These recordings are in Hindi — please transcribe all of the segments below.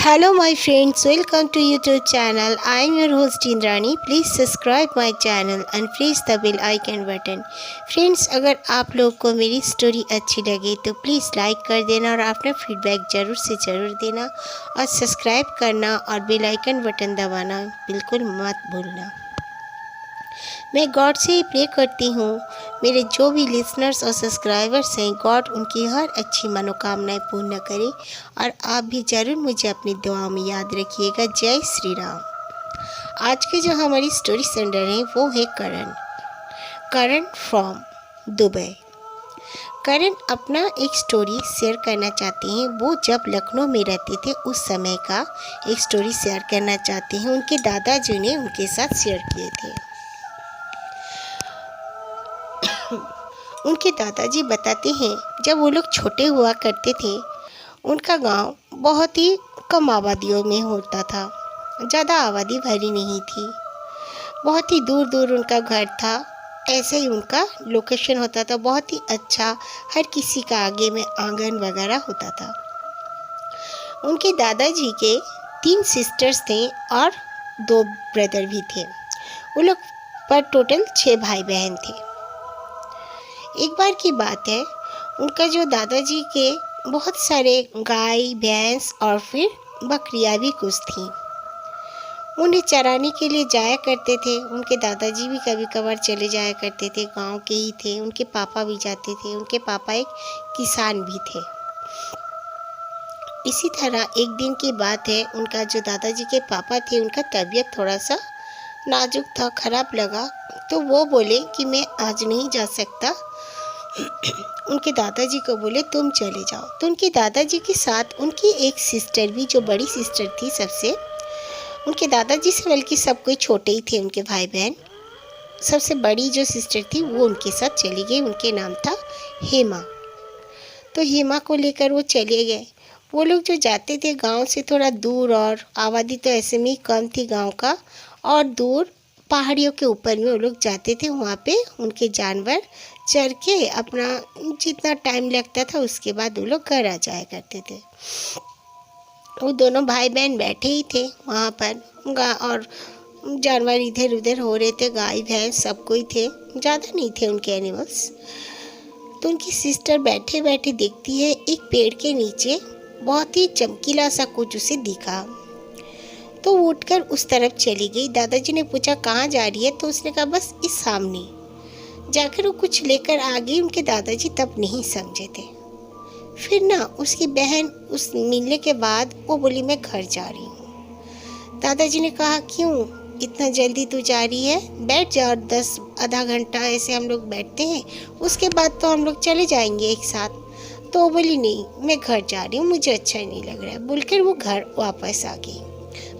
Hello my friends, welcome to YouTube channel. I am your host Indrani. Please subscribe my channel and press the bell icon button. Friends, अगर आप लोग को मेरी स्टोरी अच्छी लगे तो प्लीज़ लाइक कर देना और अपना फीडबैक ज़रूर से ज़रूर देना और सब्सक्राइब करना और बेल आइकन बटन दबाना बिल्कुल मत भूलना। मैं गॉड से ही प्रे करती हूँ मेरे जो भी लिसनर्स और सब्सक्राइबर्स हैं, गॉड उनकी हर अच्छी मनोकामनाएं पूर्ण करे और आप भी ज़रूर मुझे अपनी दुआओं में याद रखिएगा। जय श्री राम। आज की जो हमारी स्टोरी सेंडर है वो है करण फ्रॉम दुबई। करण अपना एक स्टोरी शेयर करना चाहते हैं। वो जब लखनऊ में रहते थे उस समय का एक स्टोरी शेयर करना चाहते हैं। उनके दादाजी ने उनके साथ शेयर किए थे। उनके दादाजी बताते हैं जब वो लोग छोटे हुआ करते थे उनका गांव बहुत ही कम आबादियों में होता था, ज़्यादा आबादी भरी नहीं थी, बहुत ही दूर दूर उनका घर था। ऐसे ही उनका लोकेशन होता था, बहुत ही अच्छा, हर किसी का आगे में आंगन वगैरह होता था। उनके दादाजी के 3 सिस्टर्स थे और 2 ब्रदर भी थे। वो लोग पर टोटल 6 भाई बहन थे। एक बार की बात है, उनका जो दादाजी के बहुत सारे गाय भैंस और फिर बकरियां भी कुछ थीं। उन्हें चराने के लिए जाया करते थे। उनके दादाजी भी कभी कभार चले जाया करते थे, गांव के ही थे। उनके पापा भी जाते थे। उनके पापा एक किसान भी थे। इसी तरह एक दिन की बात है, उनका जो दादाजी के पापा थे उनका तबीयत थोड़ा सा नाजुक था, ख़राब लगा, तो वो बोले कि मैं आज नहीं जा सकता। उनके दादाजी को बोले तुम चले जाओ। तो उनके दादाजी के साथ उनकी एक सिस्टर भी, जो बड़ी सिस्टर थी सबसे, उनके दादाजी से बल्कि सब कोई छोटे ही थे उनके भाई बहन। सबसे बड़ी जो सिस्टर थी वो उनके साथ चली गई। उनके नाम था हेमा। तो हेमा को लेकर वो चले गए। वो लोग जो जाते थे गांव से थोड़ा दूर, और आबादी तो ऐसे में ही कम थी गांव का, और दूर पहाड़ियों के ऊपर में वो लोग जाते थे। वहाँ पे उनके जानवर चर के अपना जितना टाइम लगता था उसके बाद वो लोग घर आ जाया करते थे। वो दोनों भाई बहन बैठे ही थे वहाँ पर, और जानवर इधर उधर हो रहे थे, गाय भैंस सब कोई थे, ज़्यादा नहीं थे उनके एनिमल्स। तो उनकी सिस्टर बैठे बैठे देखती है एक पेड़ के नीचे बहुत ही चमकीला सा कुछ उसे दिखा। तो वो उठकर उस तरफ चली गई। दादाजी ने पूछा कहाँ जा रही है, तो उसने कहा बस इस सामने। जाकर वो कुछ लेकर आ गई। उनके दादाजी तब नहीं समझे थे। फिर ना उसकी बहन उस मिलने के बाद वो बोली मैं घर जा रही हूँ। दादाजी ने कहा क्यों इतना जल्दी तू जा रही है, बैठ जा, और 10 आधा घंटा ऐसे हम लोग बैठते हैं, उसके बाद तो हम लोग चले जाएंगे एक साथ। तो वो बोली नहीं, मैं घर जा रही हूँ, मुझे अच्छा नहीं लग रहा है, बोलकर वो घर वापस आ गई।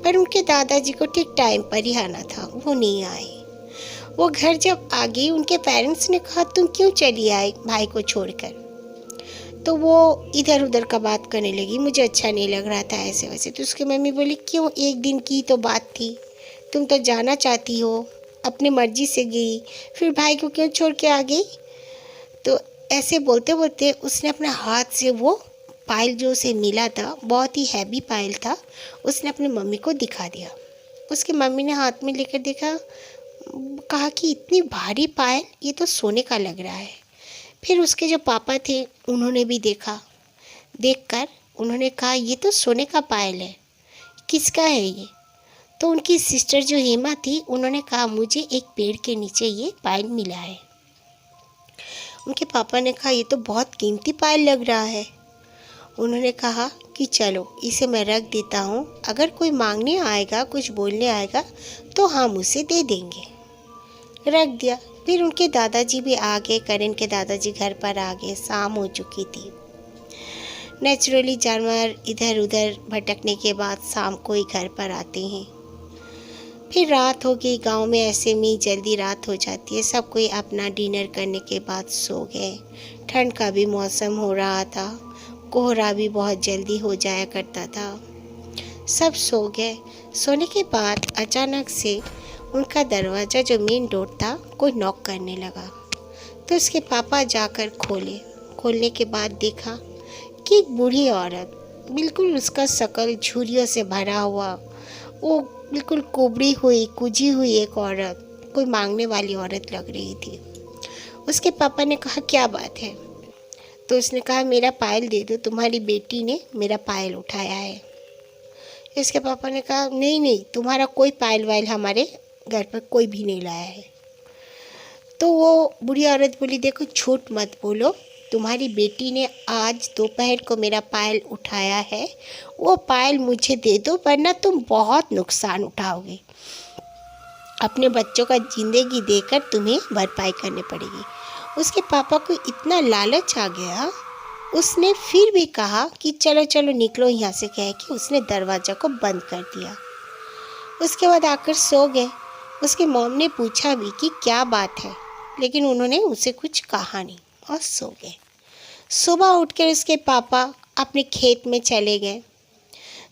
पर उनके दादाजी को ठीक टाइम पर ही आना था, वो नहीं आए। वो घर जब आ गई, उनके पेरेंट्स ने कहा तुम क्यों चली आई भाई को छोड़कर। तो वो इधर उधर का बात करने लगी, मुझे अच्छा नहीं लग रहा था ऐसे वैसे। तो उसकी मम्मी बोली क्यों, एक दिन की तो बात थी, तुम तो जाना चाहती हो, अपनी मर्जी से गई, फिर भाई को क्यों छोड़ के आ गई। तो ऐसे बोलते बोलते उसने अपने हाथ से वो पायल जो उसे मिला था, बहुत ही हैवी पायल था, उसने अपनी मम्मी को दिखा दिया। उसकी मम्मी ने हाथ में लेकर देखा, कहा कि इतनी भारी पायल, ये तो सोने का लग रहा है। फिर उसके जो पापा थे उन्होंने भी देखा। देखकर उन्होंने कहा ये तो सोने का पायल है, किसका है ये। तो उनकी सिस्टर जो हेमा थी उन्होंने कहा मुझे एक पेड़ के नीचे ये पायल मिला है। उनके पापा ने कहा ये तो बहुत कीमती पायल लग रहा है। उन्होंने कहा कि चलो इसे मैं रख देता हूँ, अगर कोई मांगने आएगा, कुछ बोलने आएगा तो हम उसे दे देंगे। रख दिया। फिर उनके दादाजी भी आ गए। करण के दादाजी घर पर आ गए। शाम हो चुकी थी। नेचुरली जानवर इधर उधर भटकने के बाद शाम को ही घर पर आते हैं। फिर रात हो गई। गांव में ऐसे में जल्दी रात हो जाती है। सब कोई अपना डिनर करने के बाद सो गए। ठंड का भी मौसम हो रहा था, कोहरा भी बहुत जल्दी हो जाया करता था। सब सो गए। सोने के बाद अचानक से उनका दरवाज़ा जो मेन डोर था कोई नॉक करने लगा। तो उसके पापा जाकर खोले। खोलने के बाद देखा कि एक बूढ़ी औरत बिल्कुल उसका शकल झुर्रियों से भरा हुआ, वो बिल्कुल कुबड़ी हुई कुजी हुई एक औरत, कोई मांगने वाली औरत लग रही थी। उसके पापा ने कहा क्या बात है? तो उसने कहा मेरा पायल दे दो, तुम्हारी बेटी ने मेरा पायल उठाया है। इसके पापा ने कहा नहीं नहीं, तुम्हारा कोई पायल वायल हमारे घर पर कोई भी नहीं लाया है। तो वो बुढ़ी औरत बोली देखो झूठ मत बोलो, तुम्हारी बेटी ने आज दोपहर को मेरा पायल उठाया है, वो पायल मुझे दे दो वरना तुम बहुत नुकसान उठाओगे, अपने बच्चों का जिंदगी देकर तुम्हें भरपाई करनी पड़ेगी। उसके पापा को इतना लालच आ गया, उसने फिर भी कहा कि चलो चलो निकलो यहाँ से, कह के उसने दरवाज़ा को बंद कर दिया। उसके बाद आकर सो गए। उसके मॉम ने पूछा भी कि क्या बात है, लेकिन उन्होंने उसे कुछ कहा नहीं और सो गए। सुबह उठकर उसके पापा अपने खेत में चले गए।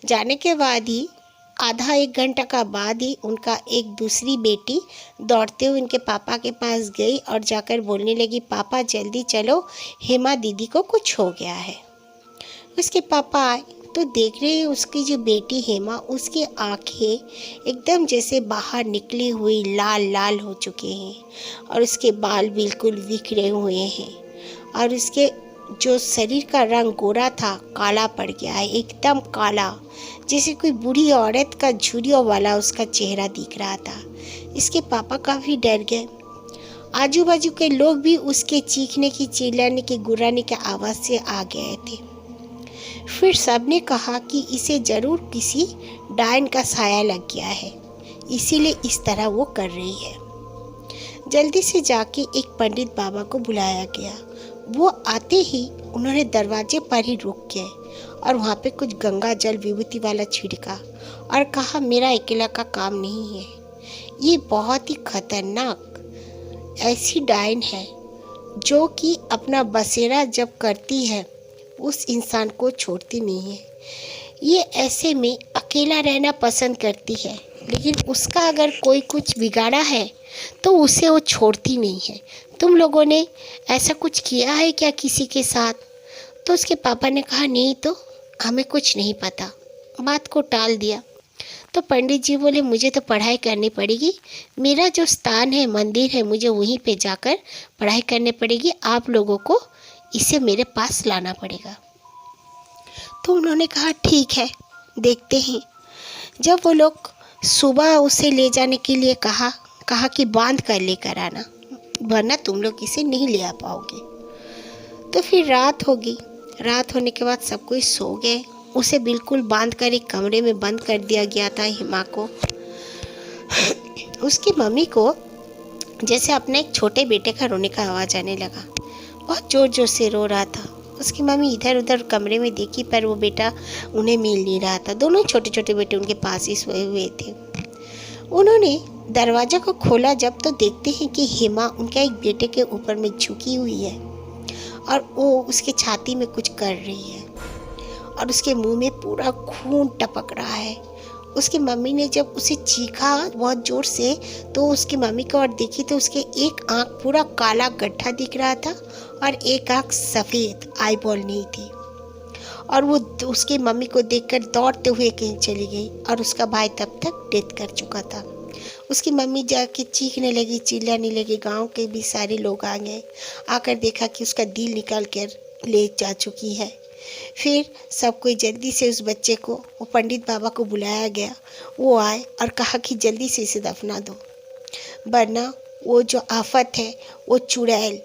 जाने के बाद ही आधा एक घंटा का बाद ही उनका एक दूसरी बेटी दौड़ते हुए उनके पापा के पास गई और जाकर बोलने लगी पापा जल्दी चलो, हेमा दीदी को कुछ हो गया है। उसके पापा आए तो देख रहे हैं उसकी जो बेटी हेमा, उसकी आंखें एकदम जैसे बाहर निकली हुई लाल लाल हो चुके हैं और उसके बाल बिल्कुल बिखरे हुए हैं और उसके जो शरीर का रंग गोरा था काला पड़ गया है, एकदम काला, जैसे कोई बूढ़ी औरत का झुर्रियों वाला उसका चेहरा दिख रहा था। इसके पापा काफ़ी डर गए। आजू बाजू के लोग भी उसके चीखने की, चिल्लाने की, गुर्राने की आवाज़ से आ गए थे। फिर सबने कहा कि इसे ज़रूर किसी डायन का साया लग गया है, इसीलिए इस तरह वो कर रही है। जल्दी से जाके एक पंडित बाबा को बुलाया गया। वो आते ही उन्होंने दरवाजे पर ही रुक गए और वहाँ पे कुछ गंगा जल विभूति वाला छिड़का और कहा मेरा अकेला का काम नहीं है, ये बहुत ही खतरनाक ऐसी डायन है जो कि अपना बसेरा जब करती है उस इंसान को छोड़ती नहीं है। ये ऐसे में अकेला रहना पसंद करती है, लेकिन उसका अगर कोई कुछ बिगाड़ा है तो उसे वो छोड़ती नहीं है। तुम लोगों ने ऐसा कुछ किया है क्या किसी के साथ? तो उसके पापा ने कहा नहीं, तो हमें कुछ नहीं पता, बात को टाल दिया। तो पंडित जी बोले मुझे तो पढ़ाई करनी पड़ेगी, मेरा जो स्थान है मंदिर है, मुझे वहीं पे जाकर पढ़ाई करनी पड़ेगी, आप लोगों को इसे मेरे पास लाना पड़ेगा। तो उन्होंने कहा ठीक है देखते हैं। जब वो लोग सुबह उसे ले जाने के लिए कहा कि बांध कर लेकर आना, वरना तुम लोग इसे नहीं ले आ पाओगे। तो फिर रात होगी। रात होने के बाद सब कोई सो गए। उसे बिल्कुल बांध कर एक कमरे में बंद कर दिया गया था हिमा को। उसकी मम्मी को जैसे अपने एक छोटे बेटे का रोने का आवाज़ आने लगा, बहुत ज़ोर ज़ोर से रो रहा था। उसकी मम्मी इधर उधर कमरे में देखी पर वो बेटा उन्हें मिल नहीं रहा था। दोनों छोटे छोटे बेटे उनके पास ही सोए हुए थे। उन्होंने दरवाज़ा को खोला जब, तो देखते हैं कि हेमा उनके एक बेटे के ऊपर में झुकी हुई है और वो उसके छाती में कुछ कर रही है और उसके मुंह में पूरा खून टपक रहा है। उसकी मम्मी ने जब उसे चीखा बहुत ज़ोर से तो उसकी मम्मी को और देखी तो उसके एक आँख पूरा काला गड्ढा दिख रहा था और एक आँख सफ़ेद, आईबॉल नहीं थी। और वो उसकी मम्मी को देखकर दौड़ते हुए कहीं चली गई और उसका भाई तब तक डेथ कर चुका था। उसकी मम्मी जाके चीखने लगी, चिल्लाने लगी। गांव के भी सारे लोग आ गए, आकर देखा कि उसका दिल निकाल कर ले जा चुकी है। फिर सब कोई जल्दी से उस बच्चे को, वो पंडित बाबा को बुलाया गया। वो आए और कहा कि जल्दी से इसे दफना दो, वरना वो जो आफत है वो चुड़ैल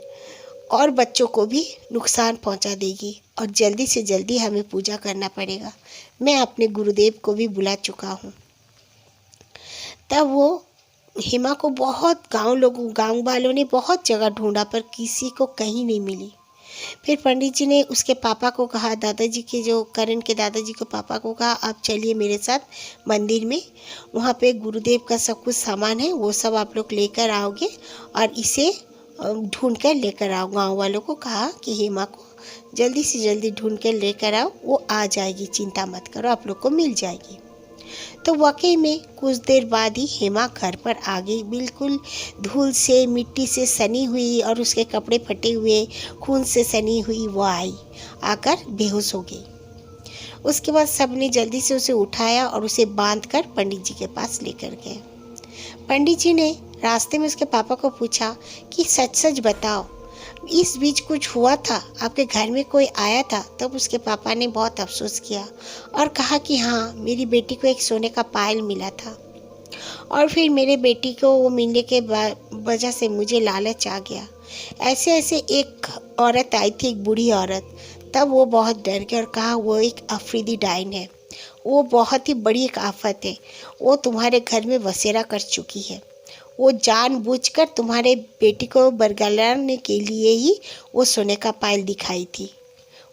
और बच्चों को भी नुकसान पहुंचा देगी और जल्दी से जल्दी हमें पूजा करना पड़ेगा। मैं अपने गुरुदेव को भी बुला चुका हूँ। तब वो हिमा को बहुत गांव वालों ने बहुत जगह ढूंढा पर किसी को कहीं नहीं मिली। फिर पंडित जी ने उसके पापा को कहा, दादाजी के जो करण के दादाजी को पापा को कहा आप चलिए मेरे साथ मंदिर में, वहाँ पे गुरुदेव का सब कुछ सामान है वो सब आप लोग लेकर आओगे और इसे ढूंढ कर लेकर आओ। गांव वालों को कहा कि हेमा को जल्दी से जल्दी ढूंढ कर लेकर आओ, वो आ जाएगी, चिंता मत करो, आप लोग को मिल जाएगी। तो वाकई में कुछ देर बाद ही हेमा घर पर आ गई, बिल्कुल धूल से मिट्टी से सनी हुई और उसके कपड़े फटे हुए, खून से सनी हुई। वो आई, आकर बेहोश हो गई। उसके बाद सबने जल्दी से उसे उठाया और उसे बांधकर पंडित जी के पास लेकर गए। पंडित जी ने रास्ते में उसके पापा को पूछा कि सच सच बताओ, इस बीच कुछ हुआ था, आपके घर में कोई आया था? तब उसके पापा ने बहुत अफसोस किया और कहा कि हाँ, मेरी बेटी को एक सोने का पायल मिला था और फिर मेरे बेटी को वो मिलने के वजह से मुझे लालच आ गया। ऐसे ऐसे एक औरत आई थी, एक बूढ़ी औरत। तब वो बहुत डर गया और कहा वो एक अफरीदी डाइन है, वो बहुत ही बड़ी एक आफत है, वो तुम्हारे घर में बसेरा कर चुकी है। वो जानबूझकर तुम्हारे बेटी को बरगलाने के लिए ही वो सोने का पायल दिखाई थी।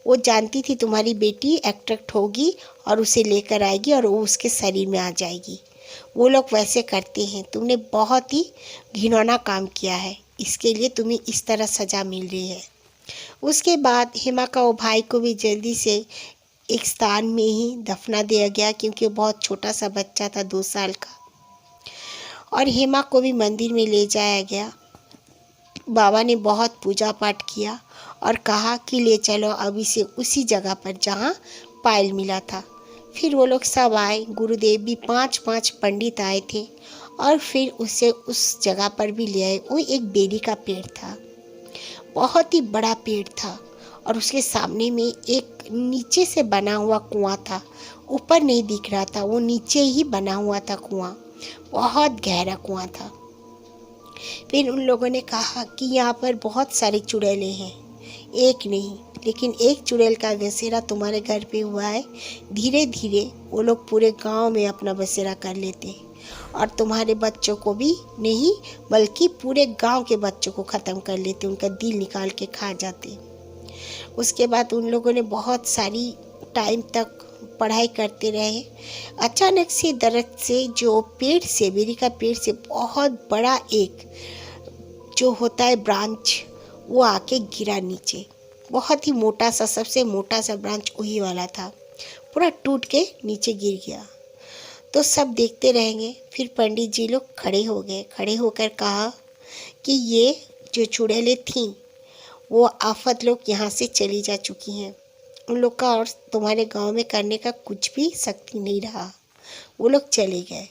वो जानती थी तुम्हारी बेटी अट्रैक्ट होगी और उसे लेकर आएगी और वो उसके शरीर में आ जाएगी। वो लोग वैसे करते हैं। तुमने बहुत ही घिनौना काम किया है, इसके लिए तुम्हें इस तरह सज़ा मिल रही है। उसके बाद हेमा का वो भाई को भी जल्दी से एक स्थान में ही दफना दिया गया, क्योंकि वो बहुत छोटा सा बच्चा था, 2 साल का। और हेमा को भी मंदिर में ले जाया गया। बाबा ने बहुत पूजा पाठ किया और कहा कि ले चलो अब इसे उसी जगह पर जहाँ पायल मिला था। फिर वो लोग सब आए, गुरुदेव भी 5-5 पंडित आए थे और फिर उसे उस जगह पर भी ले आए। वो एक बेरी का पेड़ था, बहुत ही बड़ा पेड़ था और उसके सामने में एक नीचे से बना हुआ कुआं था। ऊपर नहीं दिख रहा था, वो नीचे ही बना हुआ था कुआं, बहुत गहरा कुआं था। फिर उन लोगों ने कहा कि यहाँ पर बहुत सारे चुड़ैलें हैं, एक नहीं लेकिन एक चुड़ैल का बसेरा तुम्हारे घर पे हुआ है। धीरे धीरे वो लोग पूरे गांव में अपना बसेरा कर लेते हैं और तुम्हारे बच्चों को भी नहीं बल्कि पूरे गांव के बच्चों को ख़त्म कर लेते, उनका दिल निकाल के खा जाते। उसके बाद उन लोगों ने बहुत सारी टाइम तक पढ़ाई करते रहे। अचानक से दरख्त से, जो पेड़ से, बेरी का पेड़ से बहुत बड़ा एक जो होता है ब्रांच, वो आके गिरा नीचे। बहुत ही मोटा सा, सबसे मोटा सा ब्रांच वही वाला था, पूरा टूट के नीचे गिर गया। तो सब देखते रहेंगे। फिर पंडित जी लोग खड़े हो गए, खड़े होकर कहा कि ये जो चुड़ैलें थीं वो आफत लोग यहाँ से चली जा चुकी हैं, उन लोग का और तुम्हारे गांव में करने का कुछ भी शक्ति नहीं रहा, वो लोग चले गए।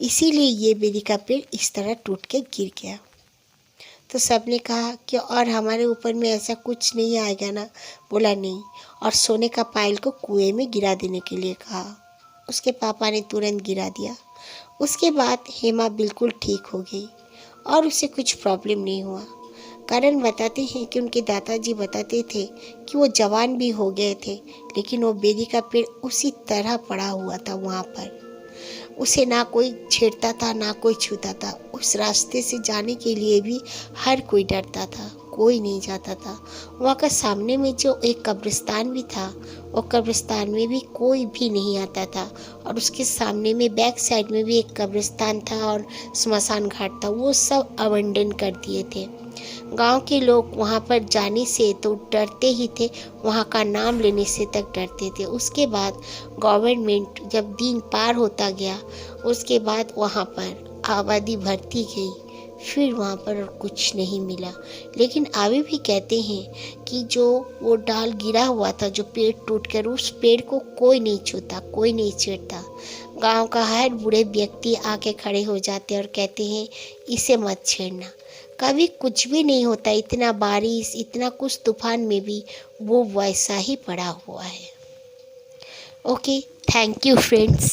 इसीलिए ये बेरी का पेड़ इस तरह टूट के गिर गया। तो सब ने कहा कि और हमारे ऊपर में ऐसा कुछ नहीं आएगा ना? बोला नहीं। और सोने का पायल को कुएं में गिरा देने के लिए कहा। उसके पापा ने तुरंत गिरा दिया। उसके बाद हेमा बिल्कुल ठीक हो गई और उसे कुछ प्रॉब्लम नहीं हुआ। कारण बताते हैं कि उनके दादाजी बताते थे कि वो जवान भी हो गए थे, लेकिन वो बेरी का पेड़ उसी तरह पड़ा हुआ था वहाँ पर। उसे ना कोई छेड़ता था, ना कोई छूता था। उस रास्ते से जाने के लिए भी हर कोई डरता था, कोई नहीं जाता था। वहाँ का सामने में जो एक कब्रिस्तान भी था, वो कब्रिस्तान में भी कोई भी नहीं आता था। और उसके सामने में बैक साइड में भी एक कब्रिस्तान था और स्मशान घाट था, वो सब अबंडन कर दिए थे। गांव के लोग वहाँ पर जाने से तो डरते ही थे, वहाँ का नाम लेने से तक डरते थे। उसके बाद गवर्नमेंट जब दिन पार होता गया, उसके बाद वहाँ पर आबादी बढ़ती गई, फिर वहाँ पर कुछ नहीं मिला। लेकिन अभी भी कहते हैं कि जो वो डाल गिरा हुआ था, जो पेड़ टूटकर, उस पेड़ को कोई नहीं छूता, कोई नहीं छेड़ता। गांव का हर बूढ़े व्यक्ति आके खड़े हो जाते और कहते हैं इसे मत छेड़ना, कभी कुछ भी नहीं होता। इतना बारिश, इतना कुछ तूफान में भी वो वैसा ही पड़ा हुआ है। Okay, thank you friends.